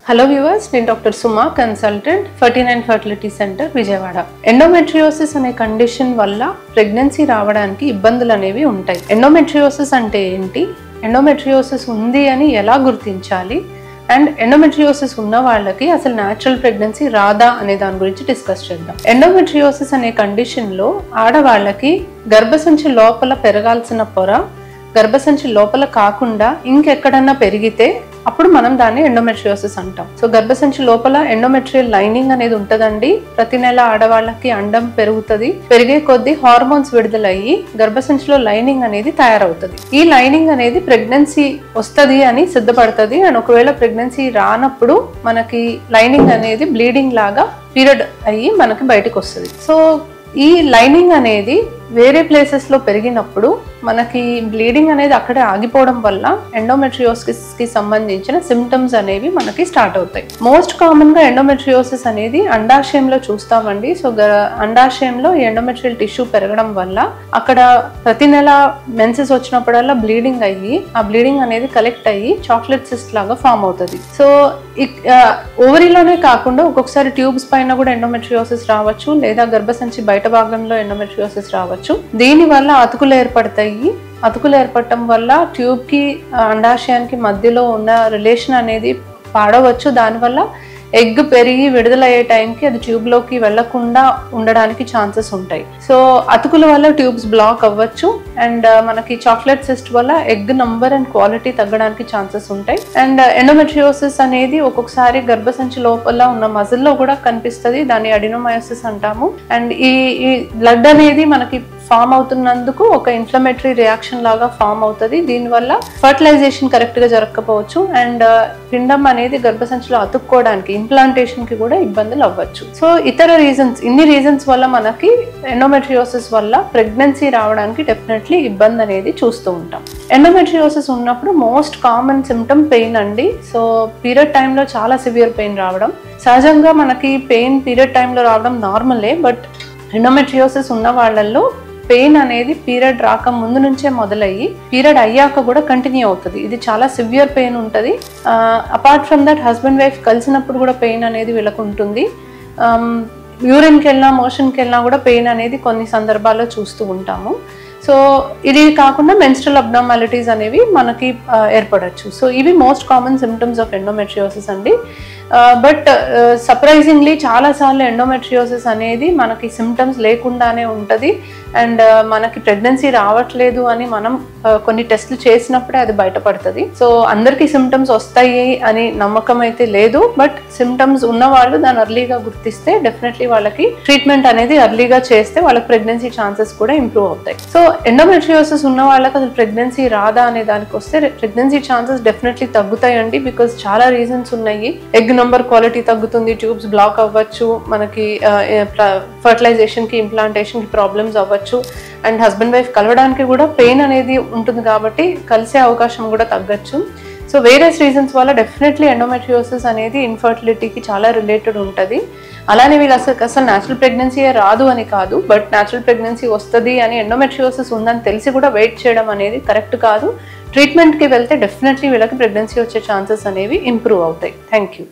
Hello viewers, నేను doctor Suma, consultant 39 fertility centre Vijayawada. Endometriosis అనే condition వల్ల ప్రెగ్నెన్సీ రావడానికి ఇబ్బందులు అనేవి ఉంటాయి. ఎండోమెట్రియోసిస్ అంటే ఏంటి, ఎండోమెట్రియోసిస్ ఉంది అని ఎలా గుర్తించాలి, అండ్ ఎండోమెట్రియోసిస్ ఉన్న వాళ్ళకి అసలు న్యాచురల్ ప్రెగ్నెన్సీ రాదా అనే దాని గురించి డిస్కస్ చేద్దాం. ఎండోమెట్రియోసిస్ అనే కండిషన్లో ఆడవాళ్ళకి గర్భసంచి లోపల పెరగాల్సిన పొర గర్భసంచి లోపల కాకుండా ఇంకెక్కడన్నా పెరిగితే అప్పుడు మనం దాన్ని ఎండోమెట్రియోసిస్ అంటాం. సో గర్భసంచి లోపల ఎండోమెట్రియల్ లైనింగ్ అనేది ఉంటుందండి. ప్రతి నెల ఆడవాళ్ళకి అండం పెరుగుతుంది. పెరిగే కొద్దీ హార్మోన్స్ విడుదలయ్యి గర్భసంచిలో లైనింగ్ అనేది తయారవుతుంది. ఈ లైనింగ్ అనేది ప్రెగ్నెన్సీ వస్తుంది అని సిద్ధపడుతుంది. అండ్ ఒకవేళ ప్రెగ్నెన్సీ రానప్పుడు మనకి లైనింగ్ అనేది బ్లీడింగ్ లాగా పీరియడ్ అయ్యి మనకి బయటకు వస్తుంది. సో ఈ లైనింగ్ అనేది వేరే ప్లేసెస్లో పెరిగినప్పుడు మనకి బ్లీడింగ్ అనేది అక్కడే ఆగిపోవడం వల్ల ఎండోమెట్రియోసిస్కి సంబంధించిన సిమ్టమ్స్ అనేవి మనకి స్టార్ట్ అవుతాయి. మోస్ట్ కామన్గా ఎండోమెట్రియోసిస్ అనేది అండాశయంలో చూస్తామండి. సో అండాశయంలో ఈ ఎండోమెట్రియల్ టిష్యూ పెరగడం వల్ల అక్కడ ప్రతి నెల మెన్సెస్ వచ్చినప్పుడల్లా బ్లీడింగ్ అయ్యి ఆ బ్లీడింగ్ అనేది కలెక్ట్ అయ్యి చాక్లెట్ సిస్ట్ లాగా ఫామ్ అవుతుంది. సో ఓవరీలోనే కాకుండా ఒక్కొక్కసారి ట్యూబ్స్ పైన కూడా ఎండోమెట్రియోసిస్ రావచ్చు, లేదా గర్భసంచి బయట భాగంలో ఎండోమెట్రియోసిస్ రావచ్చు. దీని వల్ల అతుకులు ఏర్పడతాయి. అతుకులు ఏర్పడటం వల్ల ట్యూబ్ కి అండాశయానికి మధ్యలో ఉన్న రిలేషన్ అనేది పాడవచ్చు. దానివల్ల ఎగ్ పెరిగి విడుదలయ్యే టైంకి అది ట్యూబ్లోకి వెళ్లకుండా ఉండడానికి ఛాన్సెస్ ఉంటాయి. సో అతుకుల వల్ల ట్యూబ్స్ బ్లాక్ అవ్వచ్చు. అండ్ మనకి చాక్లెట్ సిస్ట్ వల్ల ఎగ్ నంబర్ అండ్ క్వాలిటీ తగ్గడానికి ఛాన్సెస్ ఉంటాయి. అండ్ ఎండోమెట్రియోసిస్ అనేది ఒక్కొక్కసారి గర్భసంచి లోపల ఉన్న మజిల్లో కూడా కనిపిస్తుంది. దాన్ని అడినోమయోసిస్ అంటాము. అండ్ ఈ బ్లడ్ అనేది మనకి ఫామ్ అవుతున్నందుకు ఒక ఇన్ఫ్లమేటరీ రియాక్షన్ లాగా ఫామ్ అవుతుంది. దీనివల్ల ఫర్టిలైజేషన్ కరెక్ట్ గా జరగకపోవచ్చు. అండ్ పిండం అనేది గర్భసంచిలో అతుక్కోవడానికి, ఇంప్లాంటేషన్ కి కూడా ఇబ్బందులు అవ్వచ్చు. సో ఇన్ని రీజన్స్ వల్ల మనకి ఎండోమెట్రియోసిస్ వల్ల ప్రెగ్నెన్సీ రావడానికి డెఫినెట్లీ ఇబ్బంది అనేది చూస్తూ ఉంటాం. ఎండోమెట్రియోసిస్ ఉన్నప్పుడు మోస్ట్ కామన్ సిమ్టమ్ పెయిన్ అండి. సో పీరియడ్ టైంలో చాలా సివియర్ పెయిన్ రావడం. సహజంగా మనకి పెయిన్ పీరియడ్ టైంలో రావడం నార్మలే, బట్ ఎండోమెట్రియోసిస్ ఉన్న వాళ్ళల్లో పెయిన్ అనేది పీరియడ్ రాక ముందు నుంచే మొదలయ్యి పీరియడ్ అయ్యాక కూడా కంటిన్యూ అవుతుంది. ఇది చాలా సివియర్ పెయిన్ ఉంటుంది. Apart from that husband wife కలిసినప్పుడు కూడా పెయిన్ అనేది వీళ్ళకు ఉంటుంది. యూరిన్కి వెళ్ళినా మోషన్కి వెళ్ళినా కూడా పెయిన్ అనేది కొన్ని సందర్భాల్లో చూస్తూ ఉంటాము. సో ఇది కాకుండా మెన్స్ట్రల్ అబ్నార్మాలిటీస్ అనేవి మనకి ఏర్పడచ్చు. సో ఇవి most common symptoms of endometriosis అండి. బట్ సర్ప్రైజింగ్లీ చాలాసార్లు ఎండోమెట్రియోసిస్ అనేది మనకి సిమ్టమ్స్ లేకుండానే ఉంటుంది. అండ్ మనకి ప్రెగ్నెన్సీ రావట్లేదు అని మనం కొన్ని టెస్ట్లు చేసినప్పుడే అది బయటపడుతుంది. సో అందరికీ సిమ్టమ్స్ వస్తాయి అని నమ్మకం అయితే లేదు. బట్ సిమ్టమ్స్ ఉన్న వాళ్ళు దాన్ని అర్లీగా గుర్తిస్తే డెఫినెట్లీ వాళ్ళకి ట్రీట్మెంట్ అనేది అర్లీగా చేస్తే వాళ్ళకి ప్రెగ్నెన్సీ ఛాన్సెస్ కూడా ఇంప్రూవ్ అవుతాయి. సో ఎండోమెట్రియోసిస్ ఉన్న వాళ్ళకి అసలు ప్రెగ్నెన్సీ రాదా అనే దానికి వస్తే ప్రెగ్నెన్సీ ఛాన్సెస్ డెఫినెట్లీ తగ్గుతాయండి. బికాస్ చాలా రీజన్స్ ఉన్నాయి. ఎగ్ నంబర్ క్వాలిటీ తగ్గుతుంది, ట్యూబ్స్ బ్లాక్ అవ్వచ్చు, మనకి ఫర్టిలైజేషన్ కి ఇంప్లాంటేషన్ కి ప్రాబ్లమ్స్ అవ్వచ్చు, అండ్ హస్బెండ్ వైఫ్ కలవడానికి కూడా పెయిన్ అనేది ఉంటుంది కాబట్టి కలిసే అవకాశం కూడా తగ్గచ్చు. సో వేరియస్ రీజన్స్ వల్ల డెఫినెట్లీ ఎండోమెట్రియోసిస్ అనేది ఇన్ఫర్టిలిటీకి చాలా రిలేటెడ్ ఉంటుంది. అలానే వీళ్ళు అసలు న్యాచురల్ ప్రెగ్నెన్సీ రాదు అని కాదు, బట్ న్యాచురల్ ప్రెగ్నెన్సీ వస్తుంది అని ఎండోమెట్రియోసిస్ ఉందని తెలిసి కూడా వెయిట్ చేయడం అనేది కరెక్ట్ కాదు. ట్రీట్మెంట్కి వెళ్తే డెఫినెట్లీ వీళ్ళకి ప్రెగ్నెన్సీ వచ్చే ఛాన్సెస్ అనేవి ఇంప్రూవ్ అవుతాయి. Thank you.